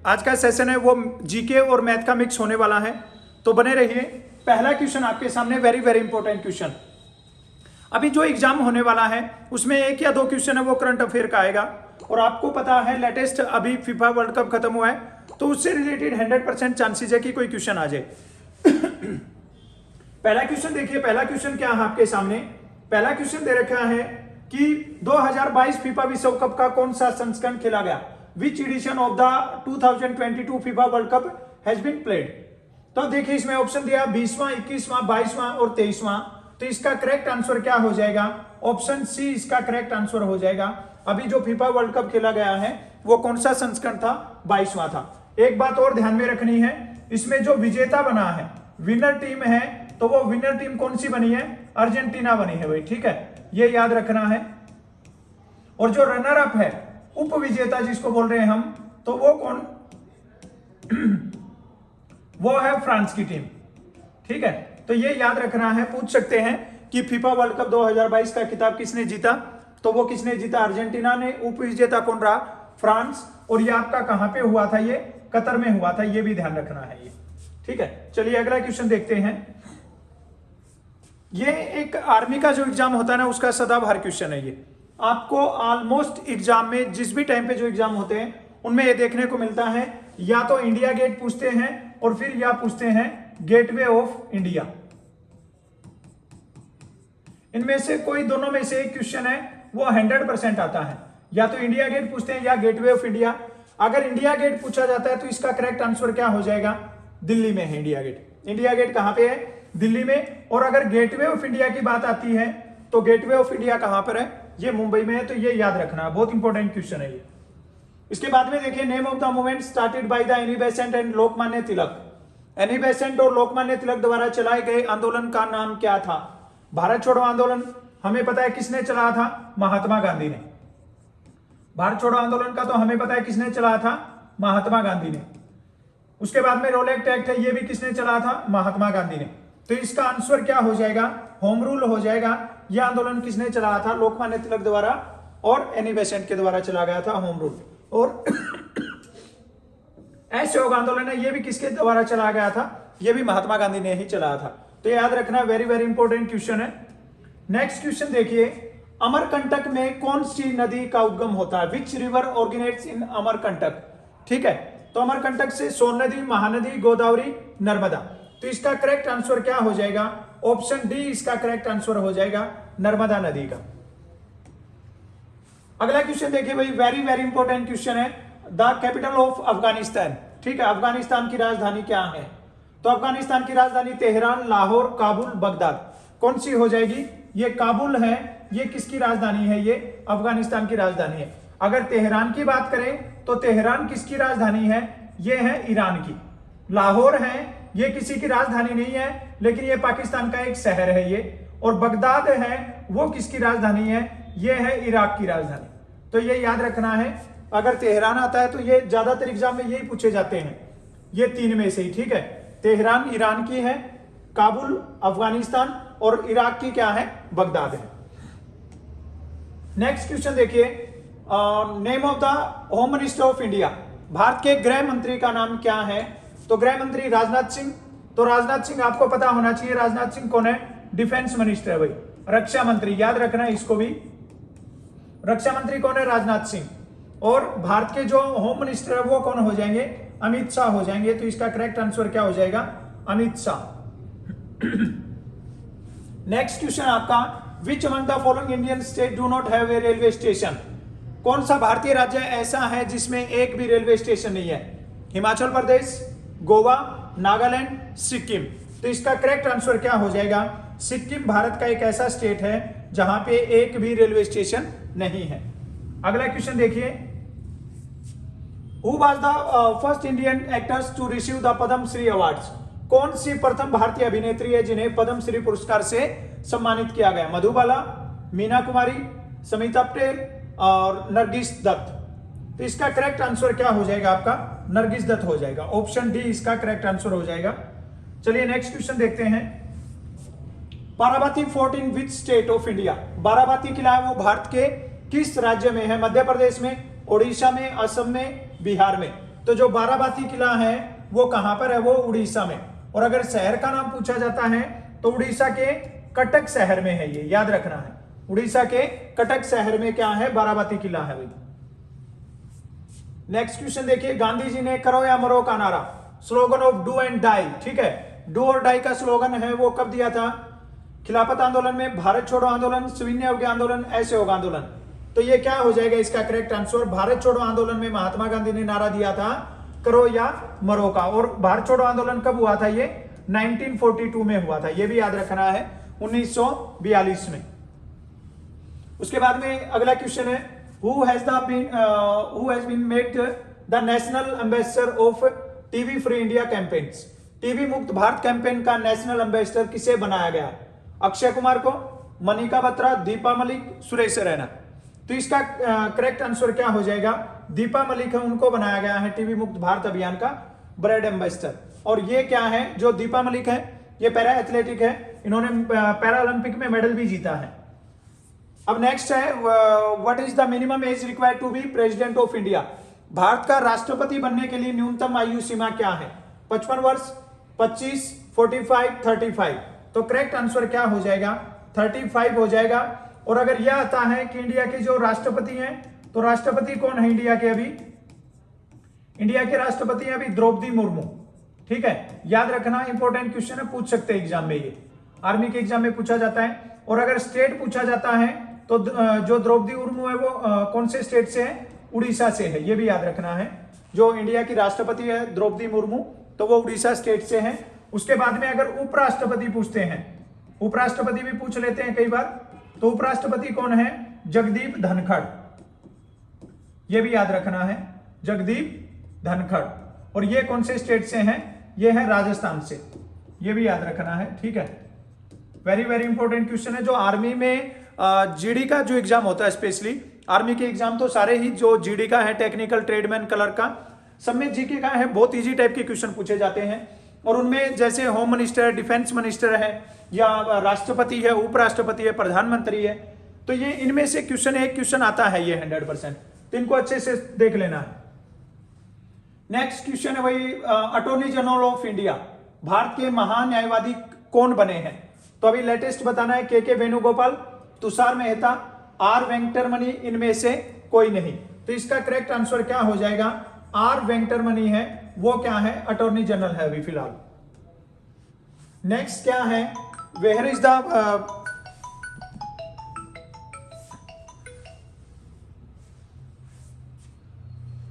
आज का सेशन है वो जीके और मैथ का मिक्स होने वाला है, तो बने रहिए। पहला क्वेश्चन आपके सामने वेरी वेरी इंपॉर्टेंट क्वेश्चन। अभी जो एग्जाम होने वाला है उसमें 1 या 2 क्वेश्चन है वो करंट अफेयर का आएगा, और आपको पता है लेटेस्ट अभी फीफा वर्ल्ड कप खत्म हुआ है, तो उससे रिलेटेड 100% चांसेस है कि कोई क्वेश्चन आ जाए। पहला क्वेश्चन देखिए, पहला क्वेश्चन क्या है आपके सामने। पहला क्वेश्चन दे रखा है कि 2022 फीफा विश्व कप का कौन सा संस्करण खेला गया, which edition of the 2022 FIFA World Cup has been played. तो देखिए इसमें ऑप्शन दिया 20वां, 21वां, 22वां और 23वां। तो इसका करेक्ट आंसर क्या हो जाएगा, ऑप्शन सी इसका करेक्ट आंसर हो जाएगा। अभी जो फीफा वर्ल्ड कप खेला गया है वो कौन सा संस्करण था, 22वां था। एक बात और ध्यान में रखनी है, इसमें जो विजेता बना है, विनर टीम है, तो वो विनर टीम कौन सी बनी है, अर्जेंटीना बनी है भाई, ठीक है, ये याद रखना है। और जो रनर अप है, उप विजेता जिसको बोल रहे हैं हम, तो वो कौन वो है फ्रांस की टीम, ठीक है। तो ये याद रखना है। पूछ सकते हैं कि फीफा वर्ल्ड कप 2022 का खिताब किसने जीता, तो वो किसने जीता, अर्जेंटीना ने। उप विजेता कौन रहा, फ्रांस। और ये आपका कहां पे हुआ था, ये कतर में हुआ था, ये भी ध्यान रखना है ये, ठीक है। चलिए अगला क्वेश्चन देखते हैं। ये एक आर्मी का जो एग्जाम होता है ना, उसका सदाबहार क्वेश्चन है ये। आपको ऑलमोस्ट एग्जाम में जिस भी टाइम पे जो एग्जाम होते हैं उनमें ये देखने को मिलता है, या तो इंडिया गेट पूछते हैं और फिर या पूछते हैं गेटवे ऑफ इंडिया। इनमें से कोई दोनों में से एक क्वेश्चन है वो 100% आता है, या तो इंडिया गेट पूछते हैं या गेटवे ऑफ इंडिया। अगर इंडिया गेट पूछा जाता है तो इसका करेक्ट आंसर क्या हो जाएगा, दिल्ली में है इंडिया गेट। इंडिया गेट कहां पे है, दिल्ली में। और अगर गेटवे ऑफ इंडिया की बात आती है तो गेटवे ऑफ इंडिया कहां पर है, ये मुंबई में है। तो ये याद रखना, बहुत इंपॉर्टेंट क्वेश्चन है ये। इसके बाद में देखिए, name of the movement started by the Annie Besant and Lokmanya Tilak. Annie Besant और लोकमान्य तिलक द्वारा चलाए गए आंदोलन का नाम क्या था। भारत छोड़ो आंदोलन हमें पता है किसने चलाया था, महात्मा गांधी ने। भारत छोड़ो आंदोलन का तो हमें पता है किसने चलाया था, महात्मा गांधी ने। उसके बाद में रोल एक्ट है, ये भी किसने चलाया था, महात्मा गांधी ने। तो इसका आंसर क्या हो जाएगा, होम रूल हो जाएगा। यह आंदोलन किसने चलाया था, लोकमान्य तिलक द्वारा, और एनी बेसेंट के द्वारा चला गया था होम रूल। और असहयोग आंदोलन है, ये भी किसके द्वारा चला गया था, ये भी महात्मा गांधी ने ही चलाया था। तो याद रखना, वेरी वेरी इंपॉर्टेंट क्वेश्चन है। नेक्स्ट क्वेश्चन देखिए, अमरकंटक में कौन सी नदी का उद्गम होता है, विच रिवर ओरिजिनेट्स इन अमरकंटक, ठीक है। तो अमरकंटक से सोन नदी, महानदी, गोदावरी, नर्मदा। तो इसका करेक्ट आंसर क्या हो जाएगा, ऑप्शन डी इसका करेक्ट आंसर हो जाएगा, नर्मदा नदी का। अगला क्वेश्चन देखिए भाई, वेरी वेरी इंपॉर्टेंट क्वेश्चन है, द कैपिटल ऑफ अफगानिस्तान, ठीक है। अफगानिस्तान की राजधानी क्या है, तो अफगानिस्तान की राजधानी तेहरान, लाहौर, काबुल, बगदाद। कौन सी हो जाएगी, ये काबुल है, ये किसकी राजधानी है, ये अफगानिस्तान की राजधानी है। अगर तेहरान की बात करें तो तेहरान किसकी राजधानी है, ये है ईरान की। लाहौर है, ये किसी की राजधानी नहीं है, लेकिन ये पाकिस्तान का एक शहर है ये। और बगदाद है, वो किसकी राजधानी है, ये है इराक की राजधानी। तो ये याद रखना है, अगर तेहरान आता है तो ये ज्यादातर एग्जाम में यही पूछे जाते हैं, ये 3 में से ही, ठीक है। तेहरान ईरान की है, काबुल अफगानिस्तान, और इराक की क्या है, बगदाद है। नेक्स्ट क्वेश्चन देखिए, name of the home minister of India, Bharat के गृह मंत्री का नाम क्या है, तो गृह मंत्री राजनाथ सिंह। तो राजनाथ सिंह आपको पता होना चाहिए, राजनाथ सिंह कौन है, डिफेंस मिनिस्टर है भाई, रक्षा मंत्री, याद रखना है इसको भी। रक्षा मंत्री कौन है, राजनाथ सिंह। और भारत के जो होम मिनिस्टर है वो कौन हो जाएंगे, अमित शाह हो जाएंगे। तो इसका करेक्ट आंसर क्या हो जाएगा, अमित शाह। नेक्स्ट क्वेश्चन आपका, which among the following Indian state do not have a railway station. कौन सा भारतीय राज्य ऐसा है जिसमें एक भी रेलवे स्टेशन नहीं है, हिमाचल प्रदेश, गोवा, नागालैंड, सिक्किम। तो इसका करेक्ट आंसर क्या हो जाएगा, सिक्किम भारत का एक ऐसा स्टेट है जहां पे एक भी रेलवे स्टेशन नहीं है। अगला क्वेश्चन देखिए, who was the first Indian actors to receive the Padma Shri awards. कौन सी प्रथम भारतीय अभिनेत्री है जिन्हें पद्म श्री पुरस्कार से सम्मानित किया गया, मधुबाला, मीना कुमारी, समिता पटेल और नरगिस दत्त। तो इसका करेक्ट आंसर क्या हो जाएगा आपका, नरगिस दत्त हो जाएगा, ऑप्शन डी इसका करेक्ट आंसर हो जाएगा। चलिए नेक्स्ट क्वेश्चन देखते हैं, Barabati fort in which state of India. Barabati किला है वो भारत के किस राज्य में है, मध्य प्रदेश में, ओडिशा में, असम में, बिहार में। तो तो जो बाराबाती किला है वो कहां पर है, वो उड़ीसा में। और अगर शहर का नाम पूछा जाता है तो उड़ीसा के कटक शहर में है, ये याद रखना है। उड़ीसा के कटक शहर में क्या है, बाराबाती किला है भाई। नेक्स्ट क्वेश्चन देखिए, गांधी जी ने करो या मरो का नारा, slogan of do and die, ठीक है, डू और डाई का स्लोगन है वो कब दिया था? खिलाफत आंदोलन में, भारत छोड़ो आंदोलन, सविनय अवज्ञा आंदोलन, असहयोग आंदोलन। तो ये क्या हो जाएगा इसका करेक्ट आंसर? भारत छोड़ो आंदोलन में महात्मा गांधी ने नारा दिया था करो या मरो का। और भारत छोड़ो आंदोलन कब हुआ था? ये 1942 में हुआ था, ये भी याद रखना है, 1942 में। उसके बाद में अगला क्वेश्चन है, who has been made the national ambassador of TB free India campaigns? TB मुक्त भारत कैंपेन का नेशनल एम्बेसडर किसे बनाया गया? अक्षय कुमार को, मनिका बत्रा, दीपा मलिक, सुरेश रैना। तो इसका करेक्ट आंसर क्या हो जाएगा? दीपा मलिक है, उनको बनाया गया है टीबी मुक्त भारत अभियान का ब्रांड एम्बेसडर। और ये क्या है, जो दीपा मलिक है ये पैरा एथलेटिक है, इन्होंने पैरा ओलंपिक में मेडल भी जीता है। अब नेक्स्ट है, what is the minimum age required to be president of India? Bharat का राष्ट्रपति बनने के लिए न्यूनतम आयु सीमा क्या है? 55 वर्ष, 25, 45, 35। तो करेक्ट आंसर क्या हो जाएगा? 35 हो जाएगा। और अगर यह आता है कि इंडिया के जो राष्ट्रपति हैं, तो राष्ट्रपति कौन है इंडिया के? अभी इंडिया के राष्ट्रपति हैं अभी द्रौपदी मुर्मू, ठीक है, याद रखना, इंपॉर्टेंट क्वेश्चन है, पूछ सकते हैं एग्जाम में, ये आर्मी के एग्जाम में पूछा जाता है। और अगर स्टेट पूछा जाता है तो जो द्रौपदी मुर्मू है वो कौन से स्टेट से है? उड़ीसा से है, ये भी याद रखना है। जो इंडिया की राष्ट्रपति है द्रौपदी मुर्मू, तो वो उड़ीसा स्टेट से है। उसके बाद में अगर उपराष्ट्रपति पूछते हैं, उपराष्ट्रपति भी पूछ लेते हैं कई बार, तो उपराष्ट्रपति कौन है? जगदीप धनखड़, ये भी याद रखना है, जगदीप धनखड़। और ये कौन से स्टेट से हैं? ये है राजस्थान से, ये भी याद रखना है, ठीक है। वेरी वेरी इंपॉर्टेंट क्वेश्चन है। जो आर्मी में जीडी का जो एग्जाम होता है, स्पेशली आर्मी के एग्जाम तो सारे ही जो जीडी का है, टेक्निकल, ट्रेडमैन, कलर का, सब में जीके का है, बहुत इजी टाइप के क्वेश्चन पूछे जाते हैं। और उनमें जैसे होम मिनिस्टर, डिफेंस मिनिस्टर है, या राष्ट्रपति है, उपराष्ट्रपति है, प्रधानमंत्री है, तो ये इनमें से क्वेश्चन एक क्वेश्चन आता है ये 100%, तो इनको अच्छे से देख लेना है। नेक्स्ट क्वेश्चन है वही, attorney general of India, Bharat के महान्यायवादी कौन बने हैं? तो अभी लेटेस्ट बताना है, के वेणुगोपाल, तुषार मेहता, आर वेंकटरमणि, इनमें से कोई नहीं। तो इसका करेक्ट आंसर क्या हो जाएगा? आर वेंकटरमणि है, वो क्या है? अटॉर्नी जनरल है अभी फिलहाल। नेक्स्ट क्या है, वेयर इज द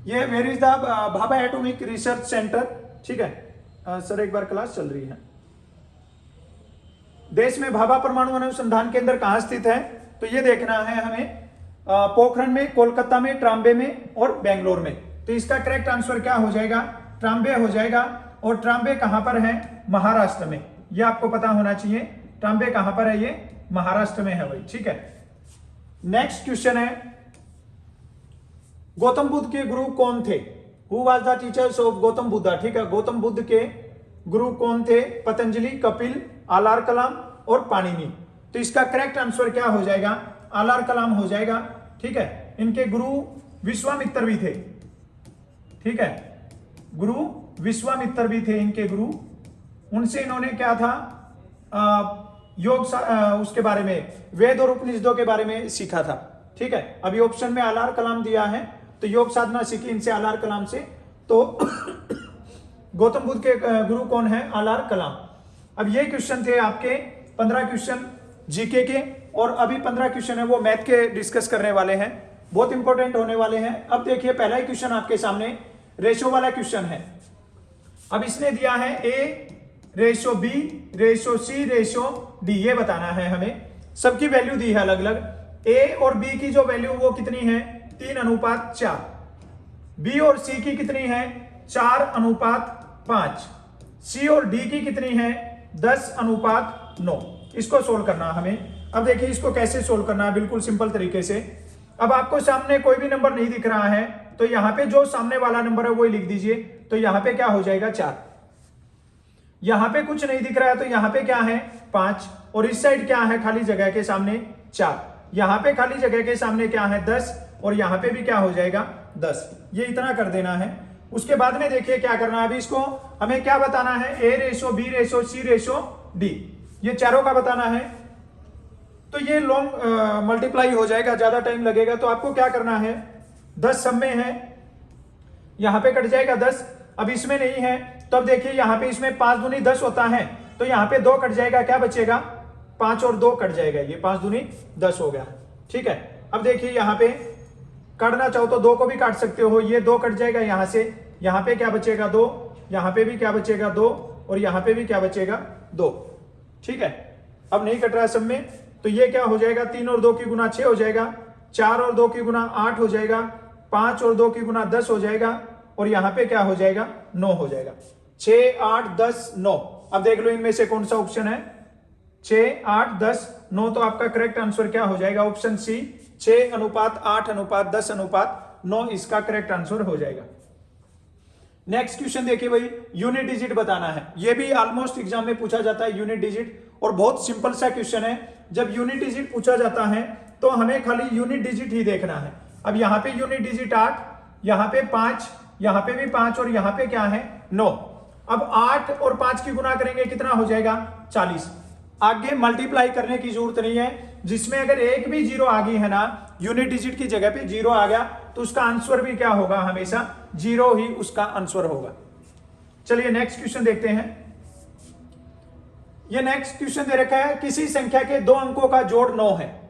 ये where is the Bhabha atomic research centre, ठीक है सर, एक बार क्लास चल रही है। देश में भाभा परमाणु अनुसंधान केंद्र कहां स्थित है? तो ये देखना है हमें, पोखरण में, कोलकाता में, ट्राम्बे में और बेंगलोर में। तो इसका करेक्ट आंसर क्या हो जाएगा? ट्राम्बे हो जाएगा। और ट्राम्बे कहां पर है? महाराष्ट्र में, ये आपको पता होना चाहिए। ट्राम्बे कहां पर है? ये महाराष्ट्र में है भाई, ठीक है। नेक्स्ट क्वेश्चन है, गौतम बुद्ध के गुरु कौन थे? Who was the teachers of Gautam Buddha? ठीक है, गौतम बुद्ध के गुरु कौन थे? पतंजलि, कपिल, आलार कलाम और पाणिनि। तो इसका करेक्ट आंसर क्या हो जाएगा? आलार कलाम हो जाएगा, ठीक है। इनके गुरु विश्वामित्र भी थे, ठीक है, गुरु विश्वामित्र भी थे इनके गुरु। उनसे इन्होंने क्या था, योग उसके बारे में, वेद और उपनिषदों के बारे में सीखा था, ठीक है। अभी ऑप्शन में आलार कलाम दिया है, तो योग साधना सीखी इनसे, आलार कलाम से। तो गौतम बुद्ध के गुरु कौन है? आलार कलाम। अब ये क्वेश्चन थे आपके 15 क्वेश्चन जीके के, और अभी 15 क्वेश्चन है वो मैथ के डिस्कस करने वाले हैं, बहुत इंपॉर्टेंट होने वाले हैं। अब देखिए, पहला ही क्वेश्चन आपके सामने रेशो वाला क्वेश्चन है। अब इसने दिया है A ratio B ratio C ratio D, ये बताना है हमें। सबकी वैल्यू दी है अलग अलग। A और B की जो वैल्यू वो कितनी है? 3:4। B और C की कितनी है? 4:5। C और D की कितनी है? 10:9। इसको सोल्व करना हमें। अब देखिए इसको कैसे सोल्व करना है, बिल्कुल सिंपल तरीके से। अब आपको सामने कोई भी नंबर नहीं दिख रहा है, तो यहां पे जो सामने वाला नंबर है वही लिख दीजिए। तो यहां पे क्या हो जाएगा? 4। यहां पे कुछ नहीं दिख रहा है, तो यहां पे क्या है? 5। और इस साइड क्या है? खाली जगह के सामने 4। यहां पे खाली जगह के सामने क्या है? 10। और यहां पे भी क्या हो जाएगा? 10। ये इतना कर देना है। उसके बाद में देखिए क्या करना है। अभी इसको हमें क्या बताना है, ए रेशो, बी रेशो, सी रेशो, डी, ये चारों का बताना है। तो ये लॉन्ग मल्टीप्लाई हो जाएगा, ज्यादा टाइम लगेगा। तो आपको क्या करना है, 10 सब में है, यहां पे कट जाएगा 10, अब इसमें नहीं है। तो अब देखिए यहां पे इसमें 5 दूनी 10 होता है, तो यहां पे 2 कट जाएगा, क्या बचेगा, 5 और 2 कट जाएगा, ये 5 दूनी 10 हो गया। ठीक है, अब देखिए यहां पे काटना चाहो तो 2 को भी काट सकते हो, ये 2 कट जाएगा यहां से, यहां पे क्या बचेगा 2, यहां पे भी क्या बचेगा 2, और यहां पे भी क्या बचेगा 2। ठीक है, अब नहीं कट रहा है सब में, तो ये क्या हो जाएगा, 3 और 2 की गुना 6 हो जाएगा, 4 और 2 की गुना 8 हो जाएगा, 5 और 2 की गुना 10 हो जाएगा, और यहां पे क्या हो जाएगा 9 हो जाएगा। 6, 8, 10, 9। अब देख लो इनमें से कौन सा ऑप्शन है, 6, 8, 10, 9। तो आपका करेक्ट आंसर क्या हो जाएगा, ऑप्शन सी, 6:8:10:9 इसका करेक्ट आंसर हो जाएगा। नेक्स्ट क्वेश्चन देखिए भाई, यूनिट डिजिट बताना है। ये भी ऑलमोस्ट एग्जाम में पूछा जाता है यूनिट डिजिट, और बहुत सिंपल सा क्वेश्चन है। जब यूनिट डिजिट पूछा जाता है तो हमें खाली यूनिट डिजिट ही देखना है। अब यहाँ पे यूनिट डिजिट 8, यहाँ पे 5, यहाँ पे भी 5, और यहाँ पे क्या है 9। अब 8 और 5 की गुना करेंगे कितना हो जाएगा 40। आगे मल्टीप्लाई करने की जरूरत नहीं है, जिसमें अगर एक भी जीरो आ गई है ना, यूनिट डिजिट की जगह पे जीरो आ गया, तो उसका आंसर भी क्या होगा, हमेशा जीरो ही उसका आंसर होगा। चलिए नेक्स्ट क्वेश्चन देखते हैं। ये नेक्स्ट क्वेश्चन दे रखा है, किसी संख्या के 2 अंकों का जोड़ 9 है।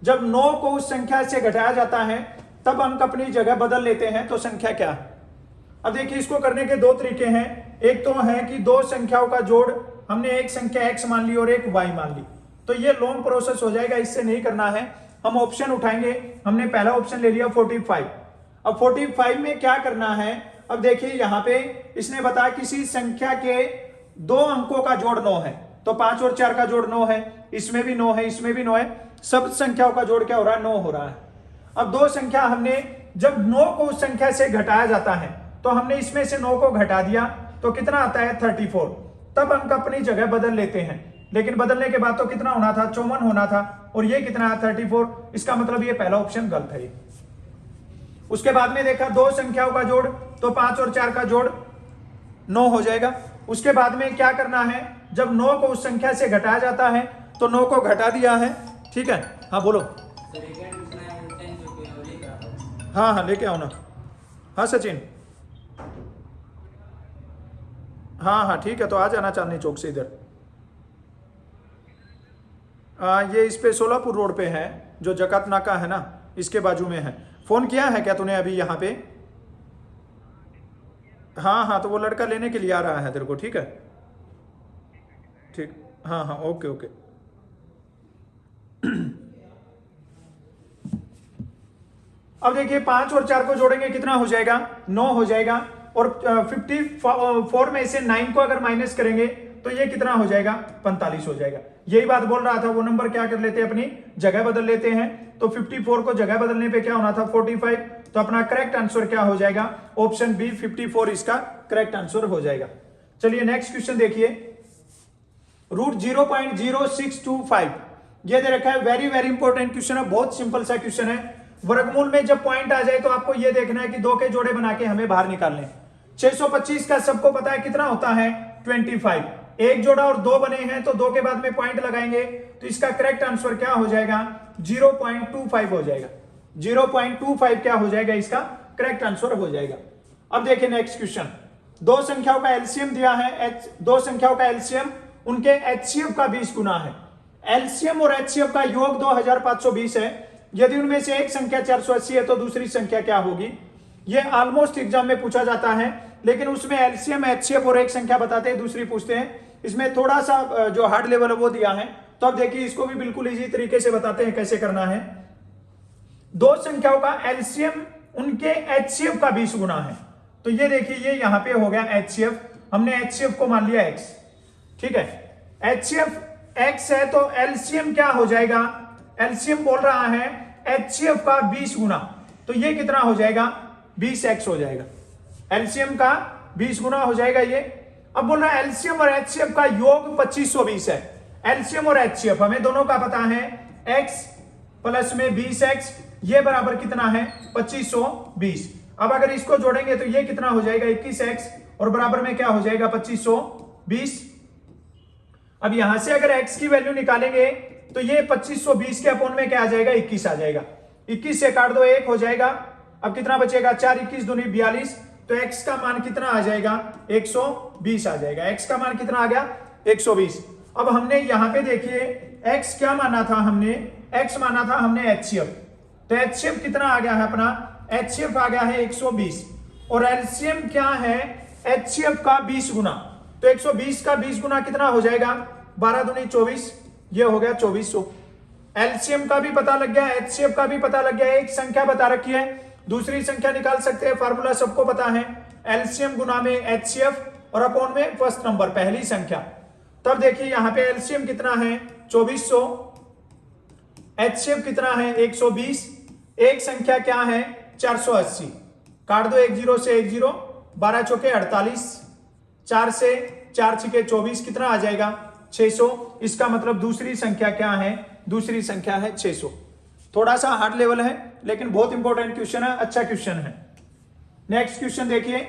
जब 9 को उस संख्या से घटाया जाता है तब अंक अपनी जगह बदल लेते हैं, तो संख्या क्या है। अब देखिए इसको करने के 2 तरीके हैं। एक तो है कि 2 संख्याओं का जोड़, हमने एक संख्या x मान ली और एक y मान ली, तो ये लॉन्ग प्रोसेस हो जाएगा, इससे नहीं करना है। हम ऑप्शन उठाएंगे, हमने पहला ऑप्शन ले लिया 45। अब 45 में क्या करना है, अब देखिए यहां पे इसने बताया किसी संख्या के 2 अंकों का जोड़ 9 है, तो 5 और 4 का जोड़ 9 है, इसमें भी 9 है, इसमें भी 9 है, सब संख्याओं का जोड़ क्या हो रहा है 9 हो रहा है। अब 2 संख्या हमने, जब 9 को उस संख्या से घटाया जाता है तो हमने इसमें से 9 को घटा दिया, तो कितना आता है 34। तब अंक अपनी जगह बदल लेते हैं, लेकिन बदलने के बाद तो कितना होना था 54 होना था, और ये कितना है 34। इसका मतलब ये पहला ऑप्शन गलत है। उसके बाद में देखा 2 संख्याओं का जोड़, तो 5 और 4 का जोड़ 9 हो जाएगा। उसके बाद में क्या करना है, जब 9 को उस संख्या से घटाया जाता है तो 9 को घटा दिया है। ठीक है, हाँ बोलो। हाँ हाँ लेके आओ ना। हाँ सचिन, हाँ हाँ ठीक है, तो आ जाना चांदनी चौक से इधर। ये इस पे सोलापुर रोड पे है, जो जकात नाका है ना, इसके बाजू में है। फोन किया है क्या तूने अभी यहाँ पे? हाँ हाँ, तो वो लड़का लेने के लिए आ रहा है तेरे को, ठीक है ठीक, हाँ हाँ ओके ओके। अब देखिए 5 और 4 को जोड़ेंगे कितना हो जाएगा 9 हो जाएगा, और 54 में से 9 को अगर माइनस करेंगे तो ये कितना हो जाएगा 45 हो जाएगा। यही बात बोल रहा था, वो नंबर क्या कर लेते हैं, अपनी जगह बदल लेते हैं। तो 54 को जगह बदलने पे क्या होना था 45, तो अपना करेक्ट आंसर क्या हो जाएगा, ऑप्शन बी 54 इसका करेक्ट आंसर हो जाएगा। चलिए नेक्स्ट क्वेश्चन देखिए, √0.0625 ये दे रखा है, वेरी वेरी इंपॉर्टेंट क्वेश्चन है, बहुत सिंपल सा क्वेश्चन है। वर्गमूल में जब पॉइंट आ जाए तो आपको यह देखना है कि 2 के जोड़े बना के हमें बाहर निकालने। 625 का सबको पता है कितना होता है 25, एक जोड़ा और 2 बने हैं, तो 2 के बाद में पॉइंट लगाएंगे, तो इसका करेक्ट आंसर क्या हो जाएगा 0.25 हो जाएगा। 0.25 क्या हो जाएगा, इसका करेक्ट आंसर हो जाएगा। अब देखिए नेक्स्ट क्वेश्चन, 2 संख्याओं का एलसीएम दिया है, 2 संख्याओं का एलसीएम उनके एचसीएफ का 20 गुना है। एलसीएम और एचसीएफ का योग 2520 है। यदि उनमें से एक संख्या 480 है तो दूसरी संख्या क्या होगी। ये ऑलमोस्ट एग्जाम में पूछा जाता है, लेकिन उसमें एलसीएम एचसीएफ और एक संख्या बताते हैं, दूसरी पूछते हैं। इसमें थोड़ा सा जो हार्ड लेवल है वो दिया है, तो अब देखिए इसको भी बिल्कुल इजी तरीके से बताते हैं कैसे करना है। 2 संख्याओं का एलसीएम उनके एचसीएफ का 20 गुना है, तो ये देखिए ये यहां पे हो गया एचसीएफ, हमने एचसीएफ को मान लिया x, ठीक है। एचसीएफ x है तो एलसीएम क्या हो जाएगा, एलसीएम बोल रहा है एचसीएफ का 20 गुना, तो ये कितना हो जाएगा 20x हो जाएगा। एलसीएम का 20 गुना हो जाएगा ये। अब बोल रहा है एलसीएम और एचसीएफ का योग 2520 है। एलसीएम और एचसीएफ हमें दोनों का पता है, x प्लस में 20x ये बराबर कितना है 2520। अब अगर इसको जोड़ेंगे तो ये कितना हो जाएगा 21x और बराबर में क्या हो जाएगा 2520। अब यहां से अगर x की वैल्यू निकालेंगे तो ये 2520 के अपोन में क्या आ जाएगा 21 आ जाएगा। 21 से काट दो 1 हो जाएगा। अब कितना बचेगा 4 21 दूनी 42, तो x का मान कितना आ जाएगा 120 आ जाएगा। x का मान कितना आ गया 120। अब हमने यहां पे देखिए x क्या माना था हमने, x माना था हमने HCF, तो HCF कितना आ गया है अपना, HCF आ गया है 120 और LCM क्या है HCF का 20 गुना, तो 120 का 20 गुना कितना हो जाएगा 12 दूनी 24, ये हो गया 2400। LCM का भी पता लग गया, HCF का भी पता लग गया। एक संख्या बता रखी है, दूसरी संख्या निकाल सकते हैं, फार्मूला सबको पता है। LCM गुना में HCF और अपॉन में फर्स्ट नंबर पहली संख्या। तब देखिए यहां पे LCM कितना है 2400, HCF कितना है 120, एक संख्या क्या है 480, काट दो 1 0 से 1 0, 12 चौके 48, 4 से 4 छिके 24, कितना आ जाएगा 600। इसका मतलब दूसरी संख्या क्या है, दूसरी संख्या है 600। थोड़ा सा हार्ड लेवल है लेकिन बहुत इंपॉर्टेंट क्वेश्चन है, अच्छा क्वेश्चन है। नेक्स्ट क्वेश्चन देखिए,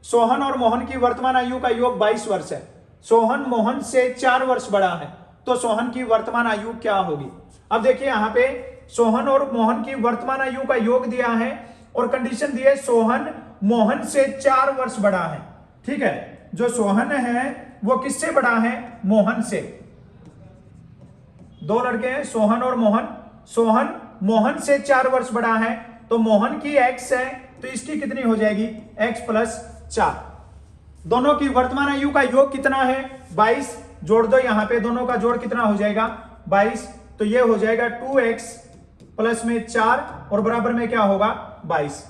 सोहन और मोहन की वर्तमान आयु का योग 22 वर्ष है। सोहन मोहन से 4 वर्ष बड़ा है, तो सोहन की वर्तमान आयु क्या होगी। अब देखिए यहां पे सोहन और मोहन की वर्तमान आयु का योग दिया है और कंडीशन दी है सोहन मोहन से 4 वर्ष बड़ा है। ठीक है, जो सोहन है वो किससे बड़ा है, मोहन से। दो लड़के हैं सोहन और मोहन, सोहन मोहन से 4 वर्ष बड़ा है, तो मोहन की x है तो इसकी कितनी हो जाएगी x प्लस 4। दोनों की वर्तमान आयु का योग कितना है 22, जोड़ दो यहां पे, दोनों का जोड़ कितना हो जाएगा 22, तो ये हो जाएगा 2x प्लस में 4 और बराबर में क्या होगा 22।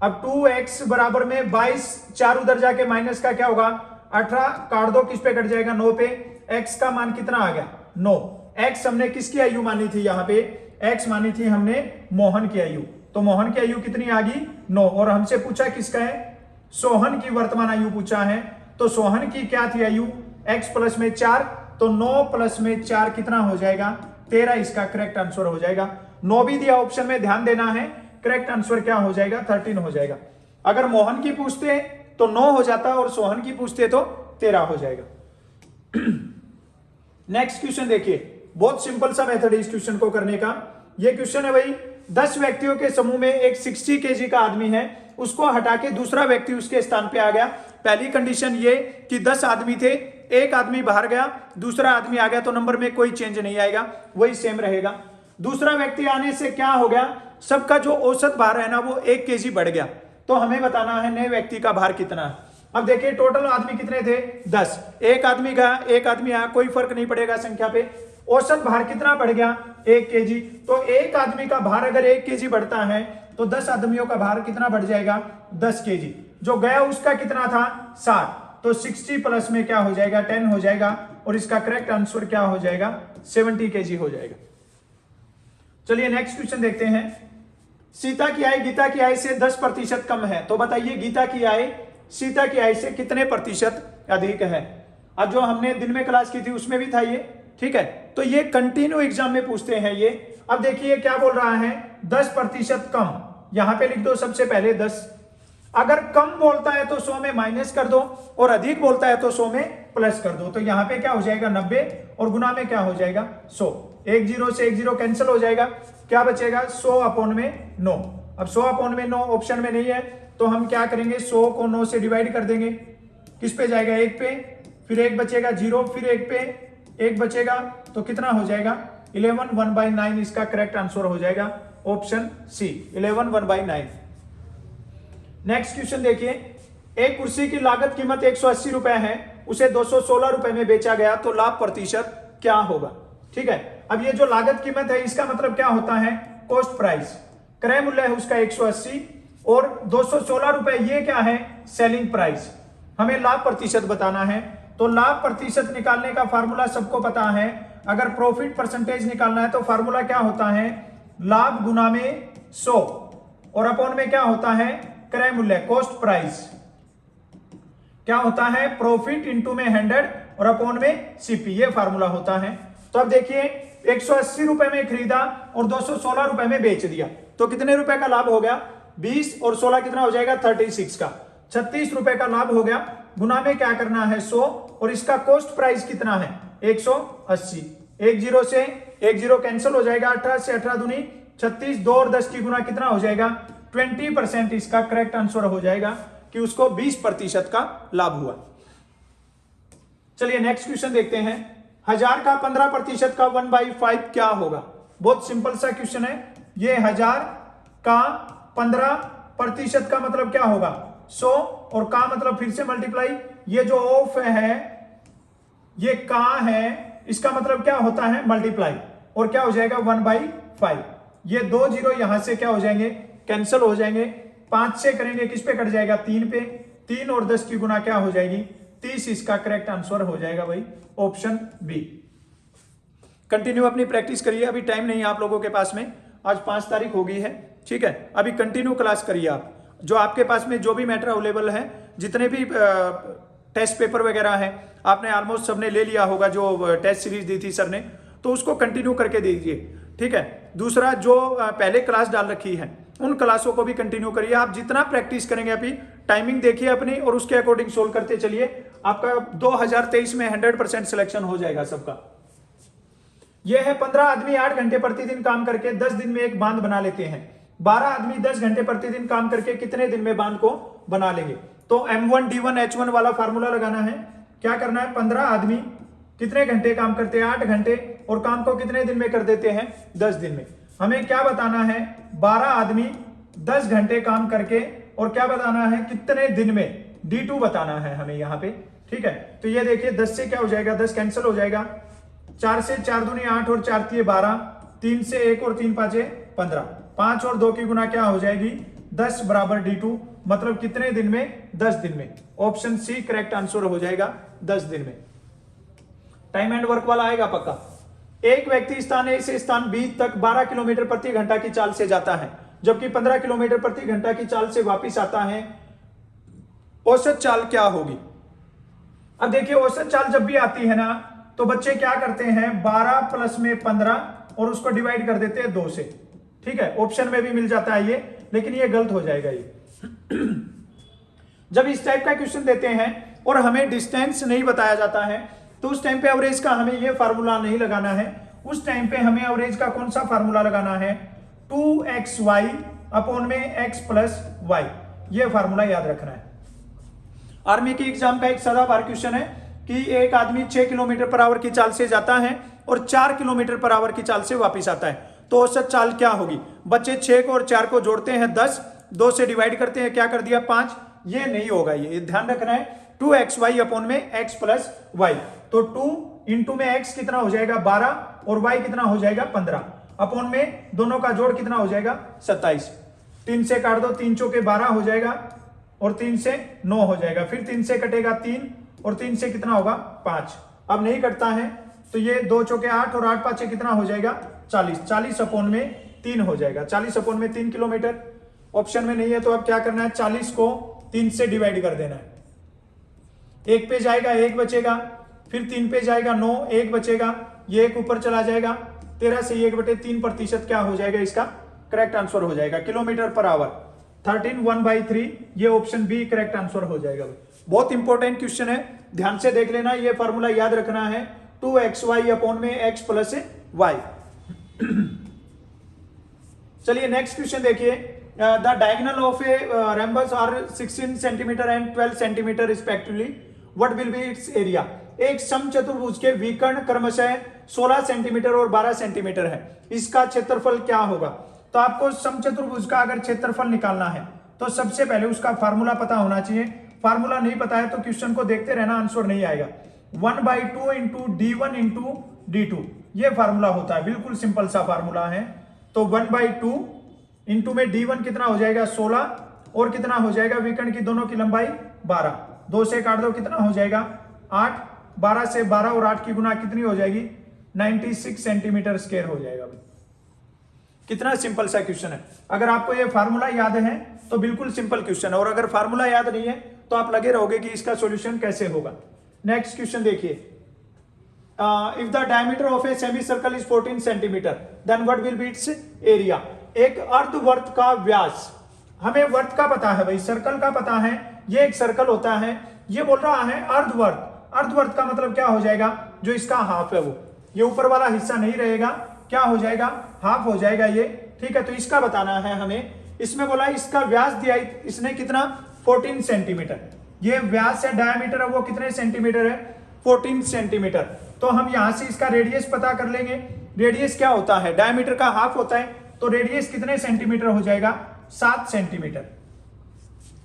अब 2x बराबर में 22, 4 उधर जाके माइनस का क्या होगा 18, काट दो किस पे कट जाएगा 9 पे, x का मान कितना आ गया 9। x हमने किसकी आयु मानी थी, यहां पे x मानी थी हमने मोहन की आयु, तो मोहन की आयु कितनी आ गई 9। और हमसे पूछा किसका है, सोहन की वर्तमान आयु पूछा है, तो सोहन की क्या थी आयु x प्लस में 4, तो 9 प्लस में 4 कितना हो जाएगा 13, इसका करेक्ट आंसर हो जाएगा। 9 भी दिया ऑप्शन में, ध्यान देना है, करेक्ट आंसर क्या हो जाएगा 13 हो जाएगा। अगर मोहन की पूछते तो 9 हो जाता और सोहन की पूछते तो 13 हो जाएगा। नेक्स्ट क्वेश्चन देखिए, बहुत सिंपल सा मेथड है इस क्वेश्चन को करने का। ये क्वेश्चन है भाई, 10 व्यक्तियों के समूह में एक 60 kg का आदमी है, उसको हटा के दूसरा व्यक्ति उसके स्थान पे आ गया। पहली कंडीशन ये कि 10 आदमी थे, एक आदमी बाहर गया, दूसरा आदमी आ गया, तो नंबर में कोई चेंज नहीं आएगा, वही सेम रहेगा। दूसरा व्यक्ति आने से क्या हो गया, सबका जो औसत भार है ना वो 1 kg बढ़ गया, तो हमें बताना है नए व्यक्ति का भार कितना है। अब देखिए टोटल आदमी कितने थे 10, एक आदमी गया एक आदमी आया, कोई फर्क नहीं पड़ेगा संख्या पे। औसत भार कितना बढ़ गया 1 kg, तो एक आदमी का भार अगर 1 kg बढ़ता है तो 10 आदमियों का भार कितना बढ़ जाएगा 10 kg। जो गया उसका कितना था 60, तो 60 प्लस में क्या हो जाएगा 10 हो जाएगा और इसका करेक्ट आंसर क्या हो जाएगा 70 kg हो जाएगा। चलिए नेक्स्ट क्वेश्चन देखते हैं। सीता की आय गीता की आय से 10% कम है, तो बताइए गीता की आय सीता की आय से कितने प्रतिशत अधिक है। अब जो हमने दिन में क्लास की थी उसमें भी था ये, ठीक है, तो ये कंटिन्यू एग्जाम में पूछते हैं ये। अब देखिए क्या बोल रहा है 10% कम, यहां पे लिख दो सबसे पहले 10। अगर कम बोलता है तो 100 में माइनस कर दो और अधिक बोलता है तो 100 में प्लस कर दो, तो यहां पे क्या हो जाएगा 90 और गुना में क्या हो जाएगा 100। 1 0 से 1 0 कैंसिल हो जाएगा, क्या बचेगा 100 अपॉन में 9। अब 100 अपॉन में 9 ऑप्शन में नहीं है, तो हम क्या करेंगे 100 को 9 से डिवाइड कर देंगे, किस पे जाएगा 1 पे, फिर 1 बचेगा 0, फिर 1 पे 1 बचेगा, तो कितना हो जाएगा 11 1/9, इसका करेक्ट आंसर हो जाएगा ऑप्शन सी 11 1/9। नेक्स्ट क्वेश्चन देखिए, एक कुर्सी की लागत कीमत 180 रुपए है, उसे 216 रुपए में बेचा गया, तो लाभ प्रतिशत क्या होगा। ठीक है, अब ये जो लागत कीमत है इसका मतलब क्या होता है कॉस्ट प्राइस, क्रय मूल्य है उसका 180 और 216 रुपए ये क्या है सेलिंग प्राइस। हमें लाभ प्रतिशत बताना है, तो लाभ प्रतिशत निकालने का फार्मूला सबको पता है। अगर प्रॉफिट परसेंटेज निकालना है तो फार्मूला क्या होता है लाभ गुना में 100 और अपॉन में क्या होता है क्रय मूल्य कॉस्ट प्राइस, क्या होता है प्रॉफिट इंटू में 100 और अपॉन में सीपी, ये फार्मूला होता है। तो अब देखिए 180 रुपए में खरीदा और 216 रुपए में बेच दिया, तो कितने रुपए का लाभ हो गया 20 और 16 कितना हो जाएगा 36 का, 36 रुपए का लाभ हो गया। गुना में क्या करना है 100 और इसका कॉस्ट प्राइस कितना है 180। 10 से 10 कैंसिल हो जाएगा, 18 से 18 दूनी 36, 2 और 10 की गुना कितना हो जाएगा 20%। इसका करेक्ट आंसर हो जाएगा कि उसको 20% का लाभ हुआ। चलिए नेक्स्ट क्वेश्चन देखते हैं। 1000 का 15% का 1/5 क्या होगा? बहुत सिंपल सा क्वेश्चन है ये। 1000 का 15% का मतलब क्या होगा 100 और का मतलब फिर से मल्टीप्लाई, ये जो ऑफ है ये का है, इसका मतलब क्या होता है मल्टीप्लाई, और क्या हो जाएगा 1/5। ये 2 जीरो यहां से क्या हो जाएंगे कैंसिल हो जाएंगे, 5 से करेंगे किस पे कट जाएगा 3 पे, 3 और 10 की गुना क्या हो जाएगी 30। इसका करेक्ट आंसर हो जाएगा भाई ऑप्शन बी। कंटिन्यू अपनी प्रैक्टिस करिए, अभी टाइम नहीं है आप लोगों के पास में, आज 5 तारीख हो गई है, ठीक है। अभी कंटिन्यू क्लास करिए आप, जो आपके पास में जो भी मैटर अवेलेबल है, जितने भी टेस्ट पेपर वगैरह है आपने ऑलमोस्ट सबने ले लिया होगा, जो टेस्ट सीरीज दी थी सर ने, तो उसको कंटिन्यू करके दीजिए, ठीक है। दूसरा जो पहले क्लास डाल रखी है उन क्लासों को भी कंटिन्यू करिए। आप जितना प्रैक्टिस करेंगे, अभी टाइमिंग देखिए अपनी और उसके अकॉर्डिंग सोल्व करते चलिए, आपका 2023 में 100% सिलेक्शन हो जाएगा सबका। यह है 15 आदमी 8 घंटे प्रतिदिन काम करके 10 दिन में एक बांध बना लेते हैं। 12 आदमी 10 घंटे प्रतिदिन काम करके कितने दिन में बांध को बना लेंगे? तो M1 D1 H1 वाला फार्मूला लगाना है। क्या करना है 15 आदमी कितने घंटे काम करते हैं 8 घंटे, और काम को कितने दिन में कर देते हैं 10 दिन में। हमें क्या बताना है 12 आदमी 10 घंटे काम करके, और क्या बताना है कितने दिन में, D2 बताना है हमें यहाँ पे, ठीक है। तो ये देखिए 10 से क्या हो जाएगा 10 कैंसिल हो जाएगा, 4 से 4 दूनी 8 और 4 तिये 12, 3 से 1 और 3 पांचे 15, 5 और 2 की गुना क्या हो जाएगी 10 बराबर D2, मतलब कितने दिन में 10 दिन में। ऑप्शन सी करेक्ट आंसर हो जाएगा 10 दिन में। टाइम एंड वर्क वाला आएगा पक्का। एक व्यक्ति स्थान ए से स्थान बी तक 12 किलोमीटर प्रति घंटा की चाल से जाता है, जबकि 15 किलोमीटर प्रति घंटा की चाल से वापस आता है, औसत चाल क्या होगी? अब देखिए औसत चाल जब भी आती है ना, तो बच्चे क्या करते हैं 12 प्लस में 15 और उसको डिवाइड कर देते हैं 2 से, ठीक है। ऑप्शन में भी मिल जाता है ये, लेकिन ये गलत हो जाएगा ये। जब इस टाइप का क्वेश्चन देते हैं और हमें डिस्टेंस नहीं बताया जाता है, तो उस टाइम पे एवरेज का हमें ये फार्मूला नहीं लगाना है। उस टाइम पे हमें एवरेज का कौन सा फार्मूला लगाना है 2xy अपॉन में x प्लस y, ये फार्मूला याद रखना है। आर्मी की एग्जाम का एक सदाबहार क्वेश्चन है कि एक आदमी 6 किलोमीटर पर आवर की चाल से जाता है और 4 किलोमीटर पर आवर की चाल से वापस आता है, तो औसत चाल क्या होगी? बच्चे 6 को और 4 को जोड़ते हैं 10, 2 से डिवाइड करते हैं, क्या कर दिया 5। ये नहीं होगा, ये ध्यान रखना है 2xy अपॉन में x प्लस y। तो 2 इंटू में x कितना हो जाएगा 12 और y कितना हो जाएगा 15, अपॉन में दोनों का जोड़ कितना हो जाएगा 27। 3 से काट दो, 3 चौके 12 हो जाएगा और 3 से 9 हो जाएगा, फिर 3 से कटेगा 3 और 3 से कितना होगा 5। अब नहीं कटता है तो ये 2 चौके 8 और 8 पांचे कितना हो जाएगा 40, 40 अपॉन में 3 हो जाएगा, 40 अपॉन में 3 किलोमीटर। ऑप्शन में नहीं है तो अब क्या करना है 40 को 3 से डिवाइड कर देना है। 1 पे जाएगा 1 बचेगा, फिर 3 पे जाएगा 9, 1 बचेगा, ये 1 ऊपर चला जाएगा, 13 से 1/3% क्या हो जाएगा इसका करेक्ट आंसर हो जाएगा किलोमीटर पर आवर। 13 1/3, ये ऑप्शन बी करेक्ट आंसर हो जाएगा। बहुत इंपॉर्टेंट क्वेश्चन है, ध्यान से देख लेना, ये फार्मूला याद रखना है 2xy अपॉन में x प्लस y। चलिए नेक्स्ट क्वेश्चन देखिए। The diagonal of a rhombus are 16 centimetre and 12 centimetre respectively, what will be its area? एक समचतुर्भुज के विकर्ण क्रमशः 16 सेंटीमीटर और 12 सेंटीमीटर है, इसका क्षेत्रफल क्या होगा? तो आपको समचतुर्भुज का अगर क्षेत्रफल निकालना है तो सबसे पहले उसका फार्मूला पता होना चाहिए। फार्मूला नहीं पता है तो क्वेश्चन को देखते रहना, आंसर नहीं आएगा। 1/2 इंटू D1 इंटू D2, ये फार्मूला होता है, बिल्कुल सिंपल सा फार्मूला है। तो 1/2 इंटू में D1 कितना हो जाएगा 16 और कितना हो जाएगा विकर्ण की दोनों की लंबाई 12, 2 से काट दो कितना हो जाएगा 8, 12 से 12 और 8 की गुना कितनी हो जाएगी 96 सेंटीमीटर स्क्वायर हो जाएगा। कितना सिंपल सा क्वेश्चन है। अगर आपको ये फार्मूला याद है तो बिल्कुल सिंपल क्वेश्चन है, और अगर फार्मूला याद नहीं है तो आप लगे रहोगे कि इसका सॉल्यूशन कैसे होगा। नेक्स्ट क्वेश्चन देखिए। If the diameter of a semi circle is 14 centimetre then what will be its area? एक अर्धवर्त का व्यास हमें वर्त का पता है भाई, सर्कल का पता है, ये एक सर्कल होता है। ये बोल रहा है अर्धवर्त। अर्धवर्त का मतलब क्या हो जाएगा, जो इसका हाफ है वो, ये ऊपर वाला हिस्सा नहीं रहेगा, क्या हो जाएगा, हाफ हो जाएगा ये। ठीक है, तो इसका बताना है हमें। इसमें बोला इसका व्यास दिया इसने कितना, 14 सेंटीमीटर। ये व्यास है, डायमीटर है वो कितने सेंटीमीटर है, 14 सेंटीमीटर। तो हम यहां से इसका रेडियस पता कर लेंगे। रेडियस क्या होता है, डायमीटर का हाफ होता है, तो रेडियस कितने सेंटीमीटर हो जाएगा, 7 सेंटीमीटर।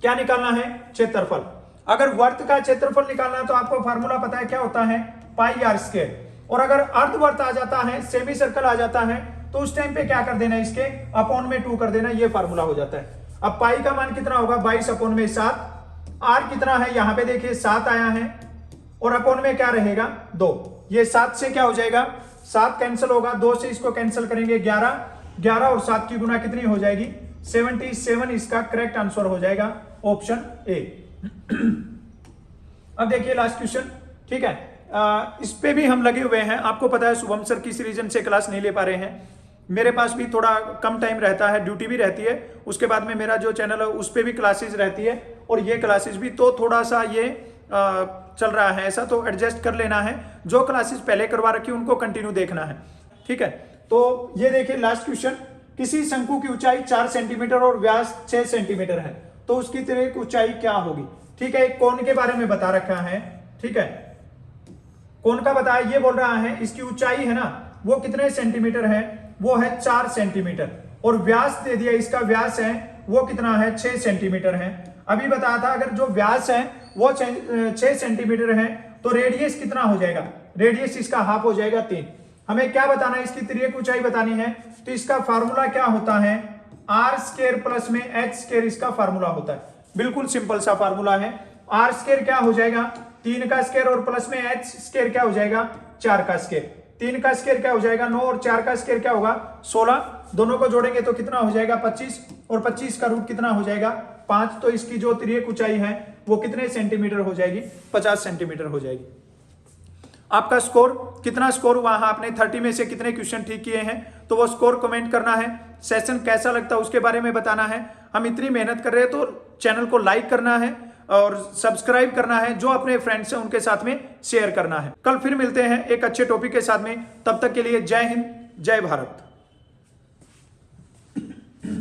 क्या निकालना है, क्षेत्रफल। अगर वर्त का क्षेत्रफल निकालना है तो आपको फार्मूला पता है, क्या होता है, पाई आर स्क्वायर। और अगर अर्धवर्त आ जाता है, सेमी सर्कल आ जाता है, तो उस टाइम पे क्या कर देना, इसके अपॉन में 2 कर देना, ये फार्मूला हो जाता है। अब पाई का मान कितना होगा, 22 अपॉन में 7। आर कितना है, यहां पे देखिए 7 आया है, और अपॉन में क्या रहेगा, 2। ये 7 से क्या हो जाएगा, 7 कैंसिल होगा, 2 से इसको कैंसिल करेंगे, 11। 11 और 7 की गुना कितनी हो जाएगी, 77। इसका करेक्ट आंसर हो जाएगा ऑप्शन ए। अब देखिए लास्ट क्वेश्चन। ठीक है, इस पे भी हम लगे हुए हैं। आपको पता है शुभम सर किस रीजन से क्लास नहीं ले पा रहे हैं, मेरे पास भी थोड़ा कम टाइम रहता है, ड्यूटी भी रहती है, उसके बाद में मेरा जो चैनल है उस पे भी क्लासेस रहती है, और ये क्लासेस भी, तो थोड़ा सा ये चल रहा है ऐसा, तो एडजस्ट कर लेना है। जो क्लासेस पहले करवा रखी उनको कंटिन्यू देखना है। ठीक है, तो ये देखिए लास्ट क्वेश्चन। किसी शंकु की ऊंचाई 4 सेंटीमीटर और व्यास 6 सेंटीमीटर है, तो उसकी तिर्यक ऊंचाई क्या होगी। ठीक है, एक कोण के बारे में बता रखा है। ठीक है, कोण का बताया, ये बोल रहा है इसकी ऊंचाई है ना, वो कितने सेंटीमीटर है, वो है 4 सेंटीमीटर, और व्यास दे दिया, इसका व्यास है वो कितना है, 6 सेंटीमीटर है। अभी बताया था अगर जो व्यास है वो 6 सेंटीमीटर है, तो रेडियस कितना हो जाएगा, रेडियस इसका हाफ हो जाएगा 3। हमें क्या बताना है, इसकी तिर्यक ऊंचाई बतानी है, तो इसका फार्मूला क्या होता है, आर स्क्वायर प्लस में एच स्क्वायर, इसका फार्मूला होता है। बिल्कुल सिंपल सा फार्मूला है। आर स्क्वायर क्या हो जाएगा, 3 का स्क्वायर, और प्लस में एच स्क्वायर क्या हो जाएगा, 4 का स्क्वायर। 3 का स्क्वायर क्या हो जाएगा, 9, और 4 का स्क्वायर क्या होगा, 16। दोनों को जोड़ेंगे तो कितना हो जाएगा, 25, और 25 का रूट कितना हो जाएगा, 5। तो इसकी जो तिर्यक ऊंचाई है वो कितने सेंटीमीटर हो जाएगी, 50 सेंटीमीटर हो जाएगी। आपका स्कोर कितना, स्कोर वहां आपने 30 में से कितने क्वेश्चन ठीक किए हैं, तो वो स्कोर कमेंट करना है। सेशन कैसा लगता है उसके बारे में बताना है। हम इतनी मेहनत कर रहे हैं तो चैनल को लाइक करना है और सब्सक्राइब करना है, जो अपने फ्रेंड्स हैं उनके साथ में शेयर करना है। कल फिर मिलते हैं एक अच्छे टॉपिक के साथ में, तब तक के लिए जय हिंद, जय भारत।